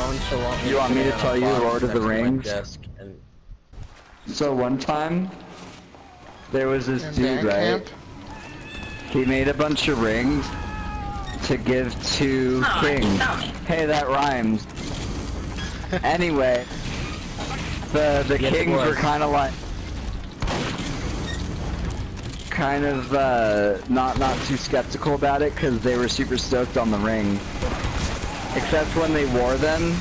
nonchalant. You want me to tell you Lord of the Rings? And... So one time, there was this dude, right? He made a bunch of rings to give to kings. Hey, that rhymes. Anyway, the kings were kind of like, not too skeptical about it because they were super stoked on the ring. Except when they wore them,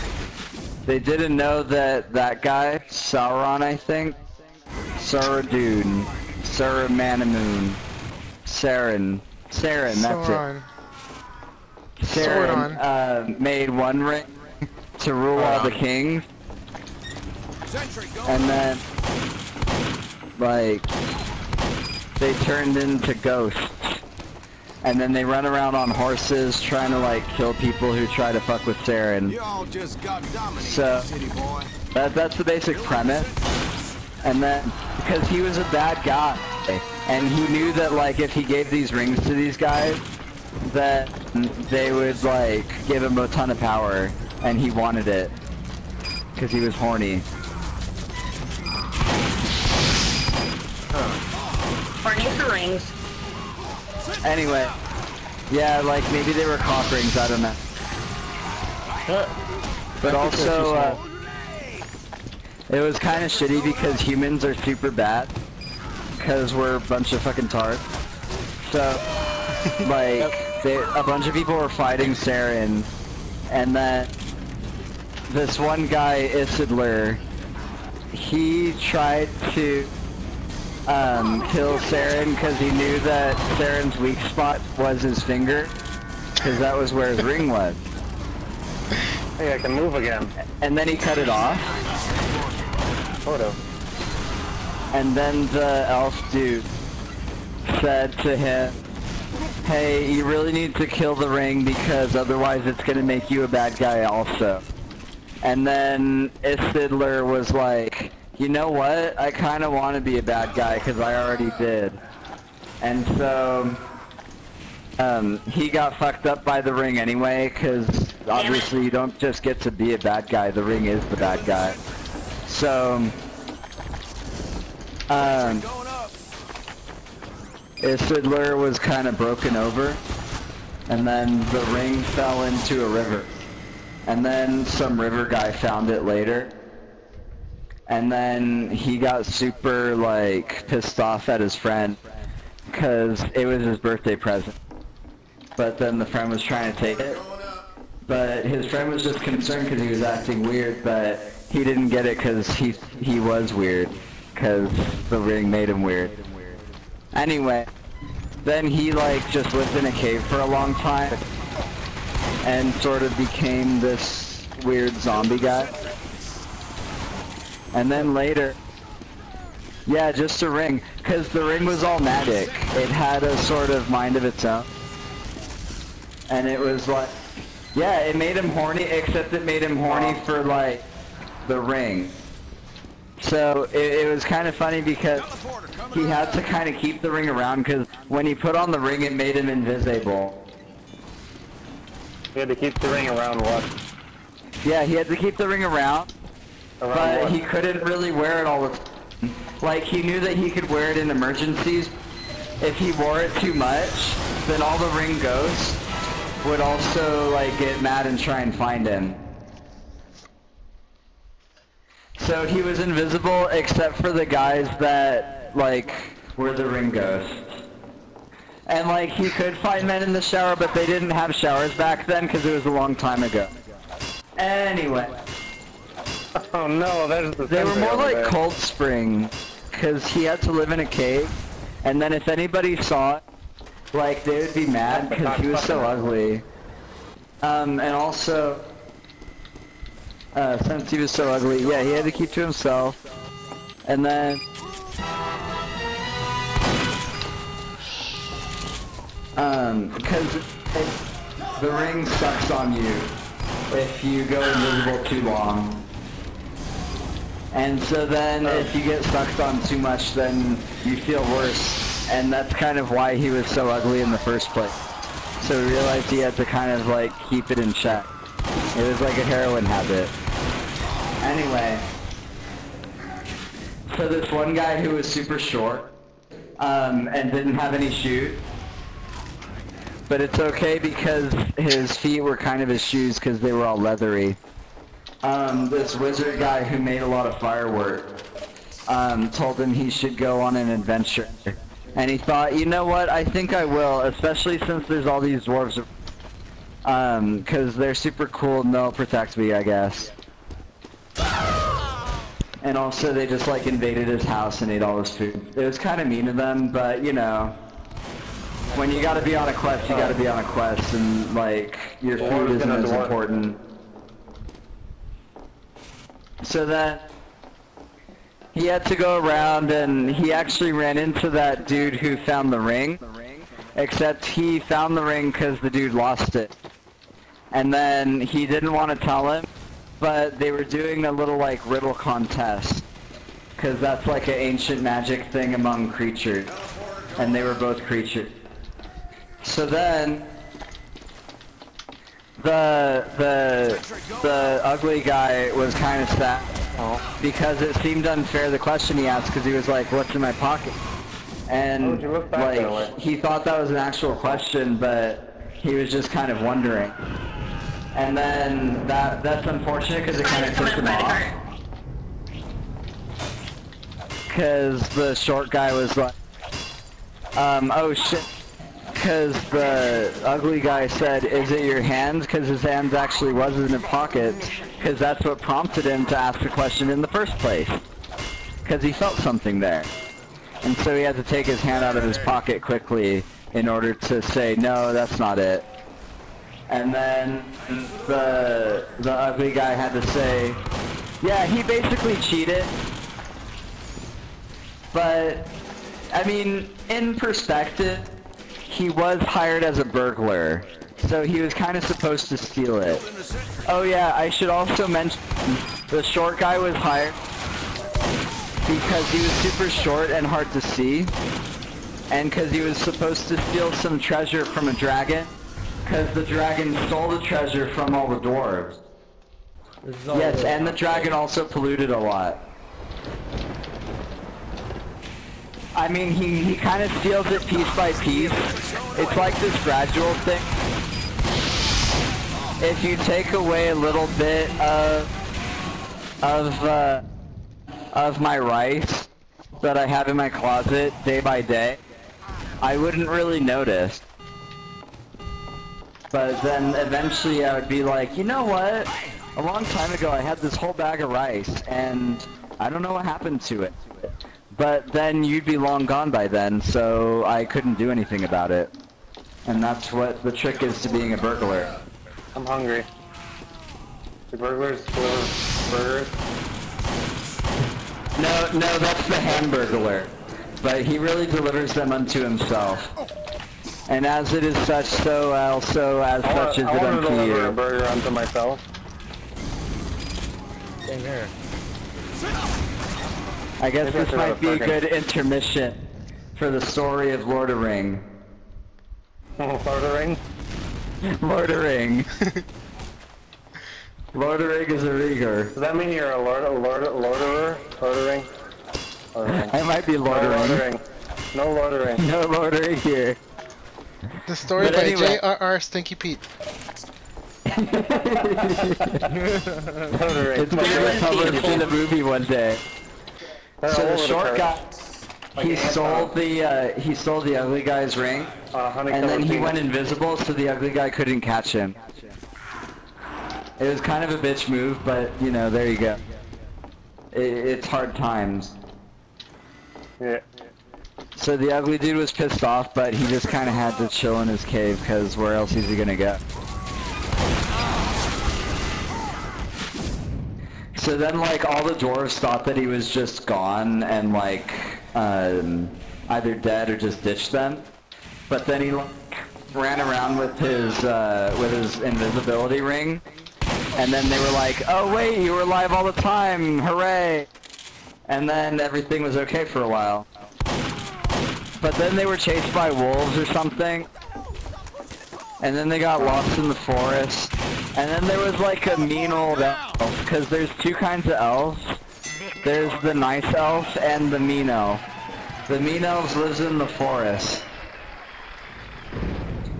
they didn't know that that guy, Sauron, I think, Saradun, Saramanamoon, Saren, that's it. Saren made one ring to rule all the kings, and then, like, they turned into ghosts. And then they run around on horses trying to like kill people who try to fuck with Saren. So that's the basic premise. And then because he was a bad guy and he knew that like if he gave these rings to these guys that they would like give him a ton of power, and he wanted it because he was horny. Horny for rings. Anyway, yeah, like maybe they were cock rings, I don't know. But also, it was kind of shitty because humans are super bad, because we're a bunch of fucking tards. So, like, a bunch of people were fighting Saren, and then this one guy, Isidler, he tried to kill Saren because he knew that Saren's weak spot was his finger, because that was where his ring was. Hey, I can move again. And then he cut it off. Photo. And then the elf dude said to him, hey, you really need to kill the ring because otherwise it's gonna make you a bad guy also. And then Isidler was like, you know what? I kind of want to be a bad guy because I already did. And so, he got fucked up by the ring anyway, because obviously you don't just get to be a bad guy, the ring is the bad guy. So, Isidler was kind of broken over, and then the ring fell into a river. And then some river guy found it later. And then he got super, like, pissed off at his friend, because it was his birthday present. But then the friend was trying to take it. But his friend was just concerned because he was acting weird, but he didn't get it because he was weird, because the ring made him weird. Anyway, then he, like, just lived in a cave for a long time, and sort of became this weird zombie guy. And then later, yeah, just a ring, because the ring was all magic. It had a sort of mind of its own. And it was like, yeah, it made him horny, except it made him horny for, like, the ring. So, it was kind of funny because he had to kind of keep the ring around, because when he put on the ring, it made him invisible. He had to keep the ring around what? Yeah, he had to keep the ring around. But he couldn't really wear it all the time. Like, he knew that he could wear it in emergencies. If he wore it too much, then all the ring ghosts would also, like, get mad and try and find him. So he was invisible except for the guys that, like, were the ring ghosts. And, like, he could find men in the shower, but they didn't have showers back then because it was a long time ago. Anyway. Oh no, there's the They were more like Cold Spring, because he had to live in a cave, and then if anybody saw it, like, they would be mad because he was so ugly. And also, since he was so ugly, yeah, he had to keep to himself. And then, because the ring sucks on you if you go invisible too long. And so then, if you get sucked on too much, then you feel worse. And that's kind of why he was so ugly in the first place. So he realized he had to kind of, like, keep it in check. It was like a heroin habit. Anyway, so this one guy who was super short, and didn't have any shoes, but it's okay because his feet were kind of his shoes because they were all leathery. This wizard guy who made a lot of firework, told him he should go on an adventure. And he thought, you know what, I think I will, especially since there's all these dwarves, cause they're super cool and they'll protect me, I guess. And also they just like invaded his house and ate all his food. It was kind of mean of them, but you know, when you gotta be on a quest, you gotta be on a quest, and like, your food isn't as important. So then, he had to go around and he actually ran into that dude who found the ring. Except he found the ring because the dude lost it. And then he didn't want to tell him, but they were doing a little like riddle contest. Because that's like an ancient magic thing among creatures. And they were both creatures. So then, the ugly guy was kind of sad. Because it seemed unfair, the question he asked, because he was like, what's in my pocket? And like, he thought that was an actual question, but he was just kind of wondering. And then that's unfortunate because it kind of tipped him off. Because the short guy was like, oh shit. Because the ugly guy said, is it your hands? Because his hands actually wasn't in his pockets. Because that's what prompted him to ask the question in the first place. Because he felt something there. And so he had to take his hand out of his pocket quickly in order to say, no, that's not it. And then the ugly guy had to say, yeah, he basically cheated. But, I mean, in perspective, he was hired as a burglar, so he was kind of supposed to steal it. Oh yeah, I should also mention, the short guy was hired because he was super short and hard to see, and because he was supposed to steal some treasure from a dragon, because the dragon stole the treasure from all the dwarves. Yes, and the dragon also polluted a lot. I mean, he kind of steals it piece by piece. It's like this gradual thing. If you take away a little bit of my rice that I have in my closet day by day, I wouldn't really notice. But then eventually I would be like, you know what? A long time ago I had this whole bag of rice and I don't know what happened to it. But then you'd be long gone by then, so I couldn't do anything about it. And that's what the trick is to being a burglar. I'm hungry. The burglars deliver burgers? No, that's the Hamburglar. But he really delivers them unto himself. And as it is such, so also as such is it unto you. I want to deliver a burger unto myself. Same here. I guess this might be a good intermission for the story of Lordering. Lordering? Lordering. Lordering is a rigor. Does that mean you're a lorderer? Lordering? I might be lordering. No lordering. No lordering here. The story But by anyway. J.R.R. Stinky Pete. Lordering. It's going to be published in a movie one day. So the short guy, he stole the ugly guy's ring, and then he went invisible so the ugly guy couldn't catch him. It was kind of a bitch move, but you know, there you go. It's hard times. Yeah. So the ugly dude was pissed off, but he just kind of had to chill in his cave, because where else is he gonna go? So then, like, all the dwarves thought that he was just gone and, like, either dead or just ditched them. But then he, like, ran around with his invisibility ring. And then they were like, oh wait, you were alive all the time, hooray! And then everything was okay for a while. But then they were chased by wolves or something. And then they got lost in the forest. And then there was like a mean old elf, because there's two kinds of elves. There's the nice elf and the mean elf. The mean elf lives in the forest.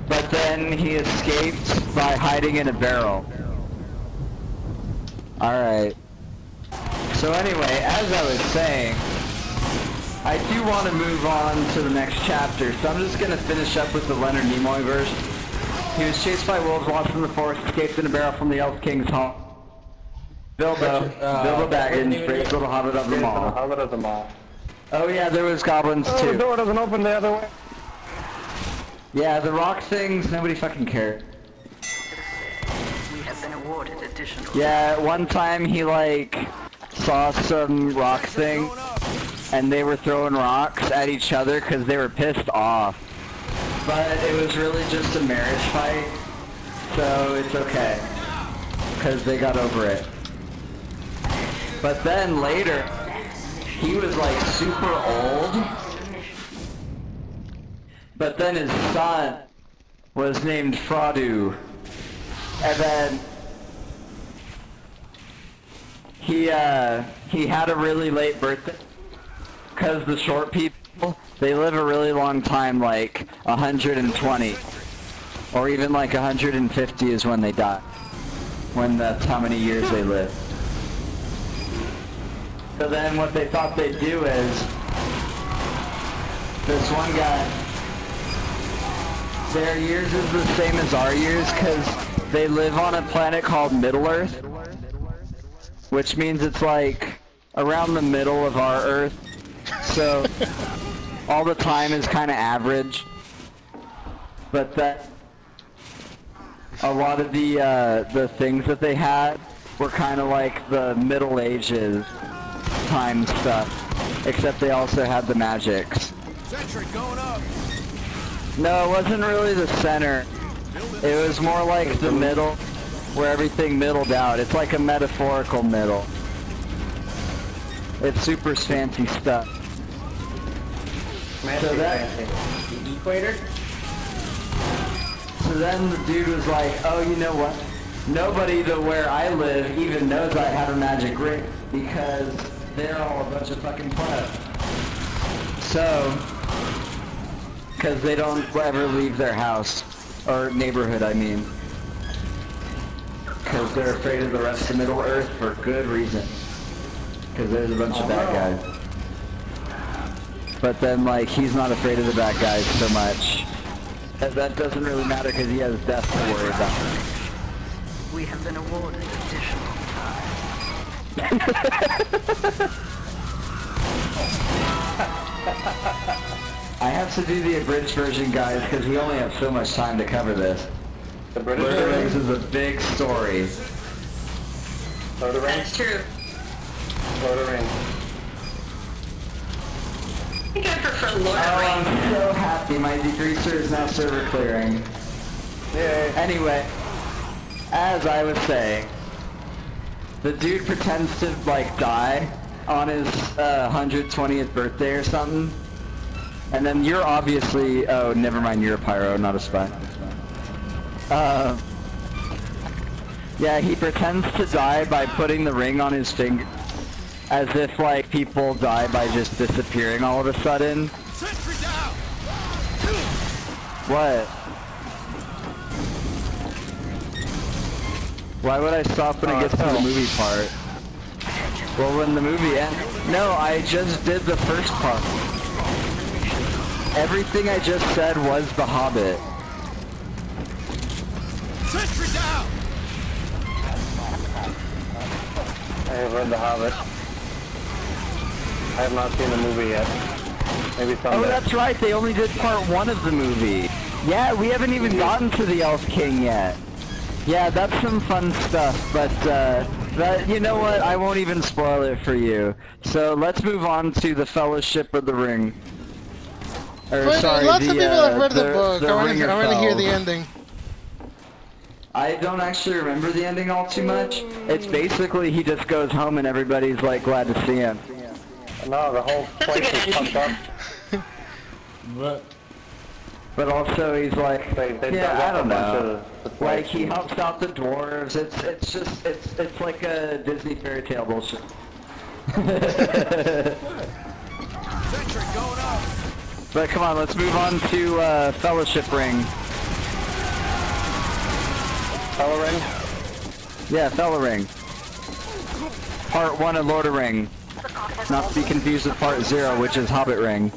But then he escaped by hiding in a barrel. Alright. So anyway, as I was saying, I do want to move on to the next chapter, so I'm just going to finish up with the Leonard Nimoy version. He was chased by wolves, lost in the forest, escaped in a barrel from the Elf King's home. Bilbo Baggins, greatest little hobbit of them all. Hobbit of them all. Oh yeah, there was goblins Oh, too. the door doesn't open the other way. Yeah, the rock things, nobody fucking cared. We have been awarded additional. Yeah, one time he like saw some rock thing and they were throwing rocks at each other because they were pissed off. But it was really just a marriage fight, so it's okay, because they got over it. But then later, he was like super old, but then his son was named Frodo, and then he had a really late birthday, because the short people, they live a really long time, like 120, or even like 150 is when they die, when that's how many years they live. So then what they thought they'd do is, this one guy, their years is the same as our years because they live on a planet called Middle-earth, which means it's like around the middle of our Earth, so all the time is kind of average, but that a lot of the things that they had were kind of like the Middle Ages time stuff, except they also had the magics. Sentry going up. No, it wasn't really the center. It was more like the middle, where everything middled out. It's like a metaphorical middle. It's super fancy stuff. So The equator? So then the dude was like, oh, you know what? Nobody to where I live even knows I have a magic ring because they're all a bunch of fucking plebs. So, because they don't ever leave their house, or neighborhood, I mean. Because they're afraid of the rest of Middle-earth for good reason. Because there's a bunch of bad guys. But then, like, he's not afraid of the bad guys so much. That doesn't really matter because he has death to worry about. We have been awarded additional I have to do the abridged version, guys, because we only have so much time to cover this. The British Lord of the Rings is a big story. Lord of the Rings? That's true. Lord of the Rings. I think I prefer Lord of Oh, the Rings. I'm so happy my degreaser is now server clearing. Yay. Anyway, as I was saying, the dude pretends to, like, die on his 120th birthday or something. And then you're obviously... Oh, never mind, you're a pyro, not a spy. Yeah, he pretends to die by putting the ring on his finger. As if, like, people die by just disappearing all of a sudden. Sentry down. What? Why would I stop when it gets to the movie part? Well, when the movie ends... No, I just did the first part. Everything I just said was The Hobbit. Sentry down. I have read The Hobbit. I have not seen the movie yet. Maybe someday. Oh, that's right, they only did part 1 of the movie. Yeah, we haven't even gotten to the Elf King yet. Yeah, that's some fun stuff, but that, you know what, I won't even spoil it for you. So let's move on to the Fellowship of the Ring. Or, Wait, sorry, lots of people have read the book. I want Ring to of hear the Fells. ending. I don't actually remember the ending all too much. It's basically he just goes home and everybody's like glad to see him. No, the whole place is pumped up. What? But also he's like, They dug yeah, I up a don't bunch know. of the Like he place. helps out the dwarves. It's like a Disney fairy tale bullshit. Sentry going up. But come on, let's move on to Fellowship Ring. Lordering? Yeah, Lordering. Part 1 of Lordering. Not to be confused with Part 0, which is Hobbit Ring.